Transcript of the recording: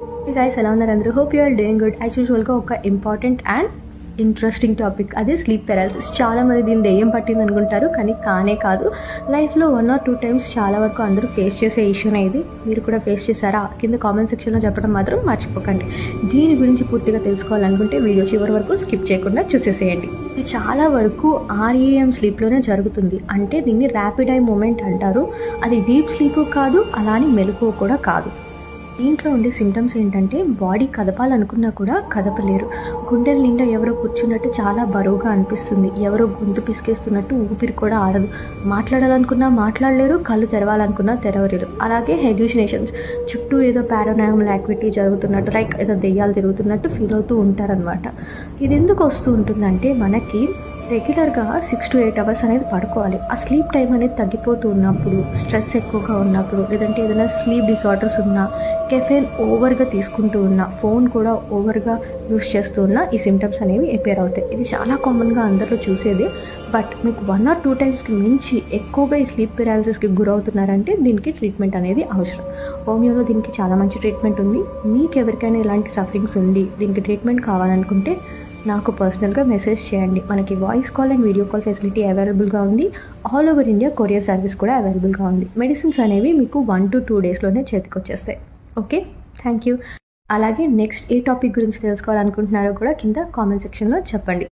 Hey guys, ఎలా ఉన్నారు అందరూ? Hope you are doing good. As యూజువల్గా ఒక ఇంపార్టెంట్ అండ్ ఇంట్రెస్టింగ్ టాపిక్, అదే స్లీప్ పెరాలసిస్. చాలామంది దీన్ని దెయ్యం పట్టింది అనుకుంటారు, కానీ కానే కాదు. లైఫ్లో 1 or 2 times చాలా వరకు అందరూ ఫేస్ చేసే ఇష్యూనే ఇది. మీరు కూడా ఫేస్ చేశారా? కింద కామెంట్ సెక్షన్లో చెప్పడం మాత్రం మర్చిపోకండి. దీని గురించి పూర్తిగా తెలుసుకోవాలనుకుంటే వీడియో చివరి వరకు స్కిప్ చేయకుండా చూసేసేయండి. ఇది చాలా వరకు REM స్లీప్లోనే జరుగుతుంది. అంటే దీన్ని ర్యాపిడ్ ఐ మూమెంట్ అంటారు. అది డీప్ స్లీప్ కాదు, అలానే మెలకువ కూడా కాదు. దీంట్లో ఉండే సిమ్టమ్స్ ఏంటంటే బాడీ కదపాలనుకున్నా కూడా కదపలేరు. గుండెల నిండా ఎవరో కూర్చున్నట్టు చాలా బరువుగా అనిపిస్తుంది. ఎవరో గొంతు పిసికేస్తున్నట్టు ఊపిరి కూడా ఆడదు. మాట్లాడాలనుకున్నా మాట్లాడలేరు, కళ్ళు తెరవాలనుకున్నా తెరవలేరు. అలాగే హెల్యూసినేషన్స్, చుట్టూ ఏదో పారానార్మల్ యాక్టివిటీ జరుగుతున్నట్టు, లైక్ ఏదో దెయ్యాలు తిరుగుతున్నట్టు ఫీల్ అవుతూ ఉంటారనమాట. ఇది ఎందుకు వస్తూ ఉంటుందంటే మనకి రెగ్యులర్గా 6 to 8 hours అనేది పడుకోవాలి. ఆ స్లీప్ టైం అనేది తగ్గిపోతూ ఉన్నప్పుడు, స్ట్రెస్ ఎక్కువగా ఉన్నప్పుడు, లేదంటే ఏదైనా స్లీప్ డిసార్డర్స్ ఉన్నా, కెఫెన్ ఓవర్గా తీసుకుంటూ ఉన్నా, ఫోన్ కూడా ఓవర్గా యూస్ చేస్తూ ఉన్నా ఈ సిమ్టమ్స్ అనేవి అపియర్ అవుతాయి. ఇది చాలా కామన్గా అందరూ చూసేది. బట్ మీకు 1 or 2 times మించి ఎక్కువగా ఈ స్లీప్ పెరాలసిస్కి గురవుతున్నారంటే దీనికి ట్రీట్మెంట్ అనేది అవసరం. హోమియోలో దీనికి చాలా మంచి ట్రీట్మెంట్ ఉంది. మీకు ఎవరికైనా ఇలాంటి సఫరింగ్స్ ఉండి దీనికి ట్రీట్మెంట్ కావాలనుకుంటే నాకు పర్సనల్గా మెసేజ్ చేయండి. మనకి voice call and video call facility అవైలబుల్గా ఉంది. All over India courier service కూడా అవైలబుల్గా ఉంది. మెడిసిన్స్ అనేవి మీకు 1 to 2 daysలోనే చేతికి వచ్చేస్తాయి. Okay, thank you. అలాగే నెక్స్ట్ ఏ టాపిక్ గురించి తెలుసుకోవాలనుకుంటున్నారో కూడా కింద కామెంట్ సెక్షన్లో చెప్పండి.